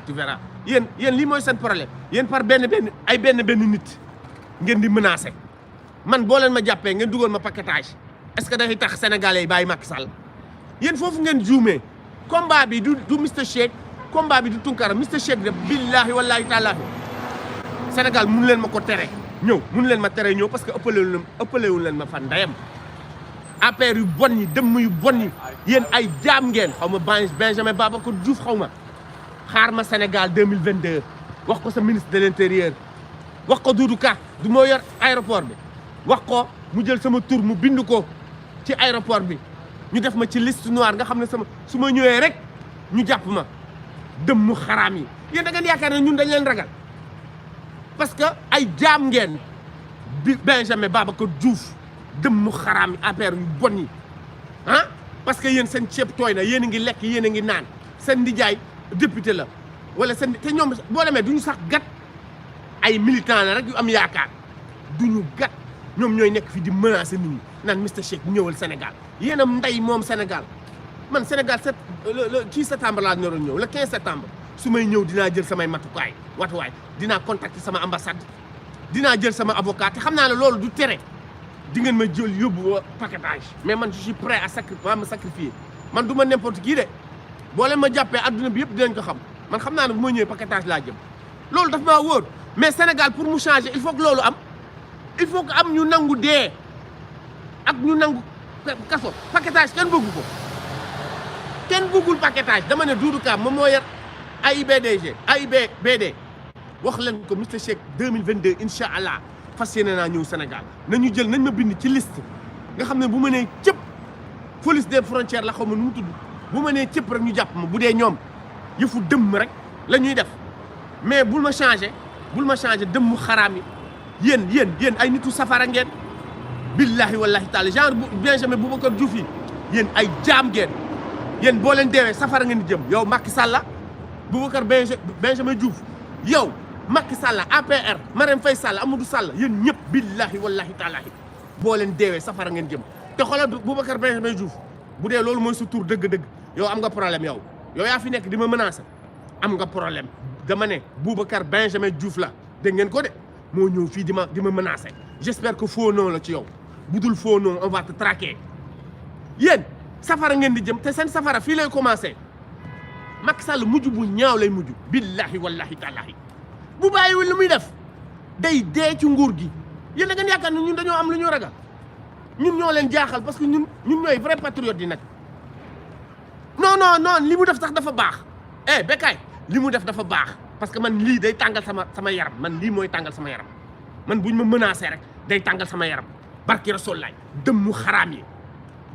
tu verras yéen lii mooy seen problème yéen par benn nit ngeen di menacer man boo leen ma jàppee ngeen dugal ma paquetage est-ce que dafay tax sénégalais yi bàyyi Macky Sall yéen foofu ngeen juumee combat bi du Mister Shake combat bi du Tunkara Mister Shake de billahi wallahi taala Sénégal mun leen ma ko tere ñëw mun leen ma tere ñëw parce que ëppalewul leen ma fan ndayam affaire yu bon yi dëmm yu bon yi yéen ay jaam ngeen xaw ma Benjamin Babacar Diouf xaw ma xaar ma Sénégal 2022 wax ko sa ministre de l'intérieur wax ko Doudou Ka du moo yor aéroport bi wax ko mu jël sama tur mu bind ko ci aéroport bi ñu def ma ci liste noire nga xam ne sama su ma ñëwee rek ñu jàpp ma dëmmu xaraam yi yéen da ngeen yaakaar ne ñun dañ leen ragal parce que ay jaam ngeen bi Benjamin Babacar Diouf dëmmu xaraam yi affaire yu bon yi ah parce que yéen seen ceeb tooy na yéen a ngi lekk yéen a ngi naan seen ndijaay député la wala seen te ñoom boo demee duñu sax gat ay militant la rek yu am yaakaar duñu gat ñoom ñooy nekk fi di menacer nit ñi naan Mister Shake ñëwal Sénégal yéen a ndey moom Sénégal man Sénégal le 6 septembre laa ñoroon ñëw le 15 septembre su may ñëw dinaa jël samay watuwaay dinaa contacter sama ambassade dinaa jël sama avocat te xam naa ne loolu du tere di ngeen ma jël yóbbu paquetage mais man je suis prêt à sacrifier man du ma n'importe qui de boo leen ma jàppee adduna bi yëpp dinañ ko xam man xam naa ne bu ma ñëwee paquetage laa jëm loolu daf maa wóor mais Sénégal pour mu changer il faut que loolu am il faut que am ñu nangu dee ak ñu nangu kaso paquetage kenn bëggu ko kenn bëggul paquetage dama ne Doudou Ka moom moo yor AIBD wax leen ko Mister Shake 2022 incha allah fas yéene naa ñëw Sénégal nañu jël nañ ma bind ci liste nga xam ne bu ma nee cëpp police des frontières la xaw ma nu mu tudd bu ma nee cëpp rek ñu jàpp ma bu dee ñoom yëfu dëmm rek la ñuy def mais bul ma changé dëmmu xaraam yi yéen ay nitu safara ngeen billahi wallahi taala genre Benjamin Boubacar Diouf yi yéen ay jaam ngeen yéen boo leen deewee safara ngeen di jëm yow Macky Sall Boubacar Benjamin Diouf yow Macky Sall APR Marème Faye Sall Amadou Sall yéen ñëpp billahi wallahi taala boo leen deewee safara ngeen jëm te xoolal Boubacar Benjamin Diouf bu dee loolu mooy sa tur dëgg-dëgg yow am nga problème yow yaa fi nekk di ma menacer am nga problème dama ne Boubacar Benjamin Diouf la dégg ngeen ko de moo ñëw fii di ma menacer j'espère que faux nom la ci yow bu dul faux nom on va te traquer yéen safara ngeen di jëm te seen safara fii lay commencé Macky Sall mujj bu ñaaw lay mujj billahi wallahi taalahi bu bàyyiwul lu muy def day dee ci nguur gi yéen da ngeen yaakaar ne ñun dañoo am lu ñu ragal ñun ñoo leen jaaxal parce que ñun ñooy vrai patriote yi nag non li mu def sax dafa baax Bécaye li mu def dafa baax parce que man lii day tàngal sama yaram man lii mooy tàngal sama yaram man buñ ma menacé rek day tàngal sama yaram barki rasulaay dëmmu xaraam yi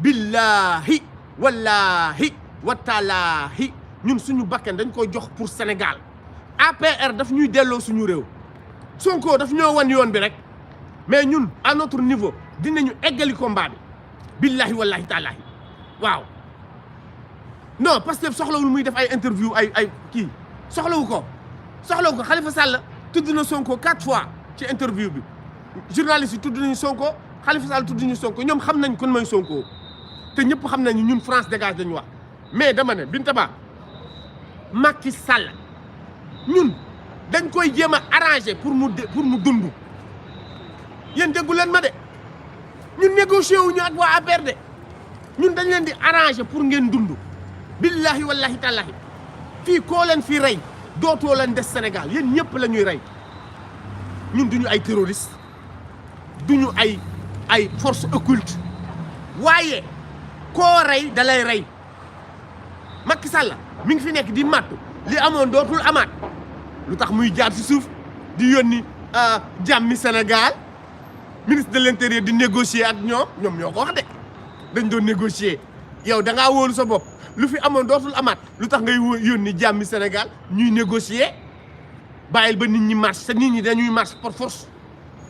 billahi wallahi wataalaahi ñun suñu bakken dañ koy jox pour Sénégal APR daf ñuy delloo suñu réew Sonko daf ñoo wan yoon bi rek mais ñun à notre niveau dinañu eggali combat bi billahi wallahi taalaahi waaw non parce que soxlawul muy def ay interview ay kii soxlawu ko Khalifa Sall tudd na Sonko 4 fois ci interview bi journaliste yi tudd nañu Sonko Khalifa Sall tudd nañu Sonko ñoom xam nañ kon mooy Sonko te ñëpp xam nañu ñun France dégage dañu wax mais dama ne Binta Ba Macky Sall ñun dañ koy jéem a arranger pour mu dund yéen déggu leen ma de ñun négocier wuñu ak waa APR de ñun dañ leen di arranger pour ngeen dund billahi wallahi tallahi fii koo leen fii rey dootoo leen des Sénégal yéen ñëpp la ñuy rey ñun duñu ay terroriste duñu ay force occulte waaye koo rey da lay rey Macky Sall mi ngi fi nekk di matt li amoon dootul amaat lu tax muy jaar ci suuf di yónni jàmmi Sénégal ministre de l'intérieur di négocier ak ñoom ñoo ko wax de dañ doon négocier yow da ngaa wóolu sa bopp lu fi amoon dootul amaat lu tax ngay yónni jàmmi Sénégal ñuy négocier bàyyil ba nit ñi marche te nit ñi dañuy marche par force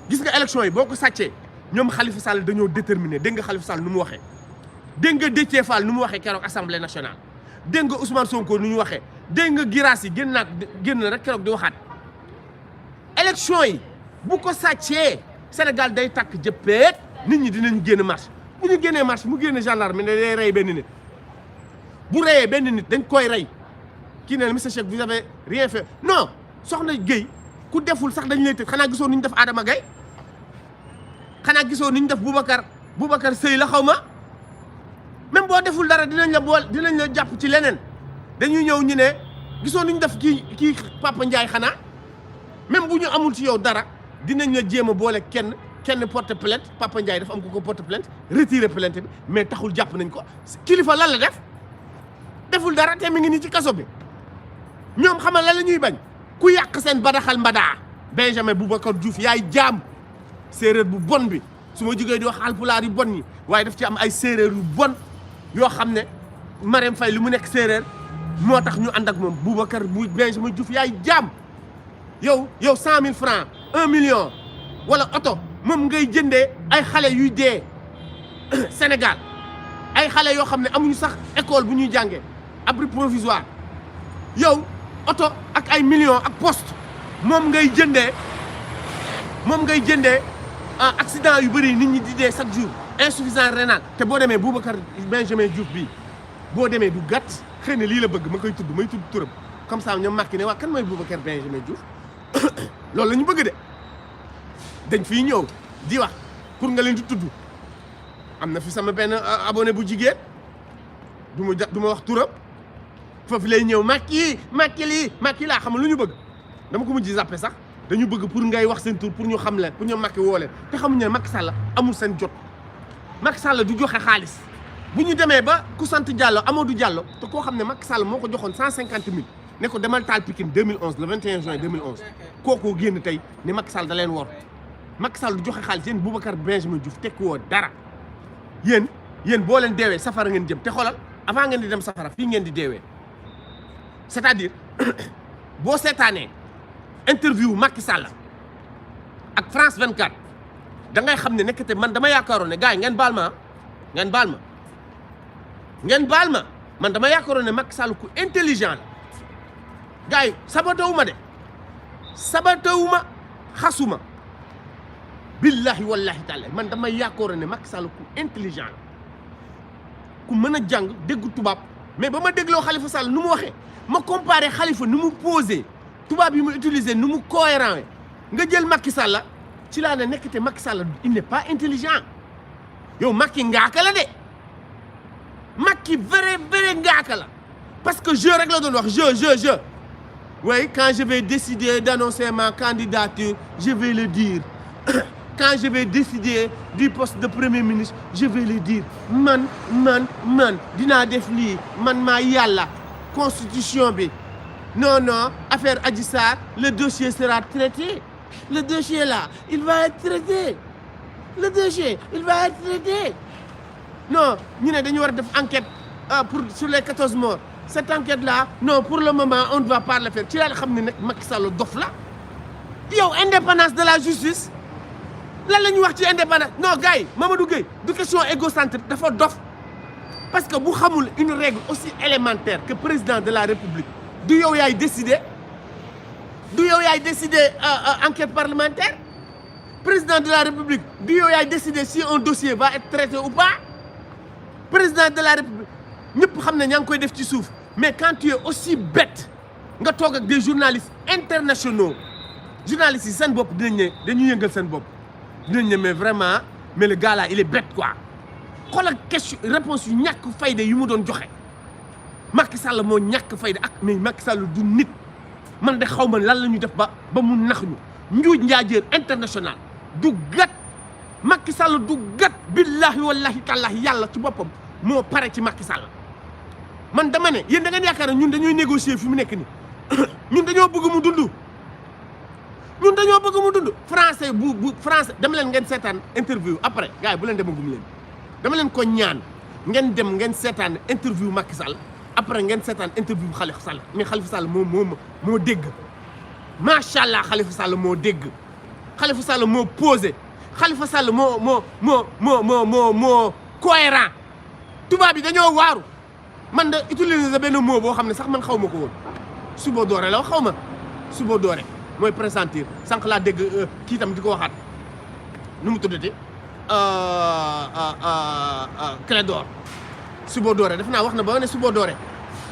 gis nga élection yi boo ko sàccee ñoom Khalifa Sall dañoo déterminé dégg nga Khalifa Sall nu mu waxee dégg nga Déthié Fall nu mu waxee keroog assemblée nationale dégg nga Ousmane Sonko nu ñu waxee dégg nga Guirassy yi génn rek keroog di waxaat élection yi bu ko sàccee Sénégal day takk jëppeet nit ñi dinañ génn marche bu ñu génnee marche mu génne gendarme ne day rey benn nit bu reyee benn nit dañ koy rey kii nee na monsieur Cheikh vous avez rien fait non soxna Guèye ku deful sax dañu lay tëj xanaa gisoo ni ñu def Adama Gaye xanaa gisoo ni ñu def Boubacar Seye la xaw ma même boo deful dara dinañ la jàpp ci leneen dañuy ñëw ñu ne gisoo ni ñu def kii Papa Ndiaye xanaa même bu ñu amul ci yow dara dinañ la jéem a boole kenn porte plainte Papa Ndiaye dafa am ko porte plainte retirer plainte bi mais taxul jàpp nañ ko kilifa lan la def deful dara te mi ngi nii ci kaso bi ñoom xamal lan la ñuy bañ ku yàq seen badaxal mbadaa Benjamin Boubacar Diouf yaay jaam séeréer bu bon bi su ma jógee di wax alpulaar yu bon yi waaye daf ci am ay séeréer yu bon yoo xam ne Marème Faye li mu nekk séeréer moo tax ñu ànd ak moom Boubacar Benjamin Diouf yaay jaam yow 100 000 francs 1 million wala oto moom ngay jëndee ay xale yuy dee Sénégal ay xale yoo xam ne amuñu sax école bu ñuy jàngee abri provisoire yow oto ak ay millions ak poste moom ngay jëndee accident yu bëri nit ñi di dee chaque jour insuffisance rénale te boo demee Boubacar Benjamin Diouf bii boo demee du gàtt xëy na lii la bëgg ma koy tudd may tudd turam comme ça ñoom màkki ne waa kan mooy Boubacar Benjamin Diouf loolu la ñu bëgg de dañ fiy ñëw di wax pour nga leen di tudd am na fi sama benn abonné bu jigéen du ma wax turam foofu lay ñëw Macky laa xam lu ñu bëgg dama ko mujj zappé sax dañu bëgg pour ngay wax seen tur pour ñu xam leen pour ñu Macky woo leen te xamuñu ne Macky Sall amul seen jot Macky Sall du joxe xaalis bu ñu demee ba ku sant Diallo Amadou Diallo te koo xam ne Macky Sall moo ko joxoon 150 000 ne ko demal taal Pikine 2011 le 21 juin 2011 kooku génn tey ne Macky Sall da leen wor Macky Sall du joxe xaalis yéen Boubacar Benjamin Diouf tekki woo dara yéen boo leen deewee safara ngeen jëm te xoolal avant ngeen di dem safara fii ngeen di deewee c'est-à-dire boo seetaanee interview Macky Sall ak France 24 da ngay xam ne nekkate man dama yaakaaroon ne gars yi ngeen baal ma man dama yaakaaroon ne Macky Sall ku intelligent la gars yi sabatawuma xasuma billahi wallahi taala man dama yaakaaroon ne Macky Sall ku intelligent la ku mën a jàng dégg tubaab mais ba ma dégloo Khalifa Sall nu mu waxee ma comparé Khalifa nu mu posé tubaab yi mu utilisé nu mu cohérent nga jël Macky Sall ci laa ne nekkate Macky Sall il n'est pas intelligent yow Macky ngaaka la de Macky vrai ngaaka la parce que je rek la doon wax je oui quand je vais décider d'annoncer ma candidature je vais le dire quand je vais décider du poste de premier ministre je vais le dire man dinaa def lii man maa yàlla constitution bi non affaire Adji Sarr le dossier sera traité le dossier là il va être traité non ñu ne dañu war a def enquête sur les 14 morts cette enquête là non pour le moment on ne va pas le faire ci laa xam ne nag Macky Sall dof la yow indépendance de la justice lan la ñuy wax ci indépendance non gars yi Mamadou Gueye du question égocentrique dafa dof parce que bu xamul une règle aussi élémentaire que président de la République du yow yaay décider enquête parlementaire président de la République du yow yaay décider si un dossier va être traité ou pas président de la République ñëpp xam ne ñaa ngi koy def ci suuf mais quand tu es aussi bête nga toog ak des journalistes internationaux journalistes yi seen bopp dañuy yëngal seen bopp dinañ ne mais vraiment mais le gars là il est bête quoi xoolal question réponse yu ñàkk fayda yu mu doon joxe Macky Sall moo ñàkk fayda ak mais Macky Sall du nit man de xaw ma lan la ñu def ba mu nax ñu njuuj njaajeer international du gat Macky Sall du gat billahi wallahi tallahi yàlla ci boppam moo pare ci Macky Sall man dama ne yéen da ngeen yaakaar ne ñun dañuy négocier fi mu nekk ni ñun dañoo bëgg mu dund français bu français dama leen ngeen seetaan interview après gars yi bu leen demagum leen dama leen ko ñaan ngeen dem ngeen seetaan interview Macky Sall après ngeen seetaan interview Khalifa Sall mais Khalifa Sall moo dégg macha allah Khalifa Sall moo dégg Khalifa Sall moo posé Khalifa Sall moo cohérent tubaab bi dañoo waaru man de utiliser benn mot boo xam ne sax man xaw ma ko woon suba doore la xaw ma suba doore mooy pressentir sànq laa dégg kii tam di ko waxaat nu mu tuddati Clédor suba doore def naa wax na ba ne suba doore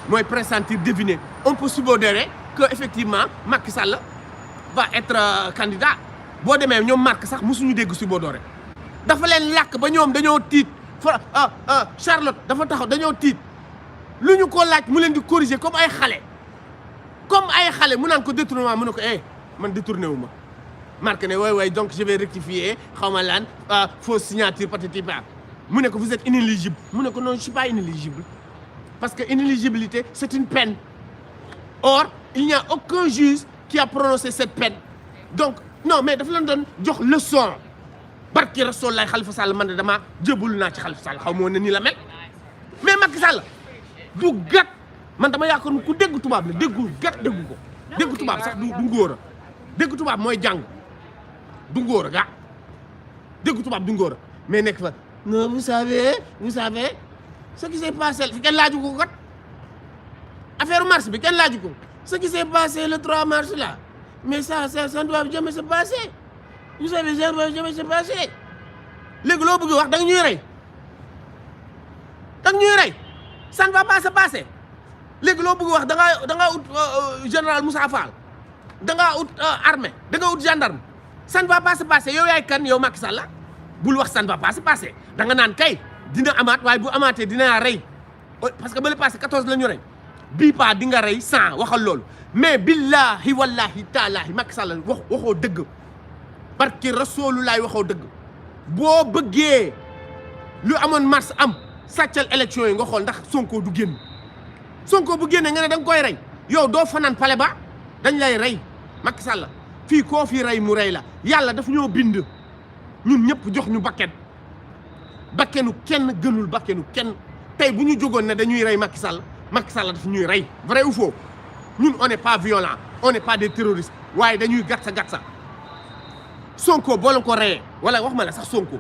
mooy pressentir deviner on peut subodérer que effectivement Macky Sall va être candidat boo demee ñoom Marc sax mosuñu dégg subodoré dafa leen làkk ba ñoom dañoo tiit Charlotte dafa taxaw dañoo tiit lu ñu ko laaj mu leen di corriger comme ay xale mu naan ko détournement mu ne ko man détourné wu ma Marc ne way donc je vais rectifier xaw ma laan fausse signature patati pa mu ne ko vous êtes inéligible mu ne ko non je suis pas inéligible parce que inéligibilité c'est une peine or il n'y a aucun juge qui a prononcé cette peine donc non mais dafa leen doon jox leçon barki Rasoul lay Khalifa Sall man dama jébul naa ci Khalifa Sall xaw ma woon ne nii la mel mais Macky Sall du gat man dama yaakaar ku dégg tubaab la déggul gat déggu ko dégg tubaab sax du ngóor a dégg tubaab mooy jàng du ngóor a ga dégg tubaab du ngóor a mais nekk fa non vous savez ce qui s'est passé fi kenn laaju ko kat affaire mars bi kenn laaju ko ce qui s'est passé le 3 mars là mais ça ne doit jamais se passer vous savez ça ne doit jamais se passer léegi loo bëgg wax da nga ñuy rey ça ne va pas se passer léegi loo bëgg wax da nga ut général Moussa Fall da nga ut armée da nga ut gendarme ça ne va pas se passer yow yaay kan yow Macky Sall bul wax ça ne va pas se passer da nga naan kay dina amaat waaye bu amaatee dinaa rey parce que ba le passé 14 la ñu rey bii paa di nga rey 100 waxal loolu mais billahi wallahi taalaahi Macky Sall waxoo dëgg barki Rasoolulaay waxoo dëgg boo bëggee lu amoon mars am sàccal élection yi nga xool ndax Sonko du génn Sonko bu génnee nga ne da nga koy rey yow doo fanaan pale ba dañ lay rey Macky Sall fii koo fi rey mu rey la yàlla dafa ñoo bind ñun ñëpp jox ñu bakkenu kenn gënul bakkenu kenn tey bu ñu jógoon ne dañuy rey Macky Sall dafa ñuy rey vrai ou faux ñun on n'est pas violent on n'est pas des terroristes waaye dañuy gatsa Sonko boo la ko reyee wala wax ma la sax Sonko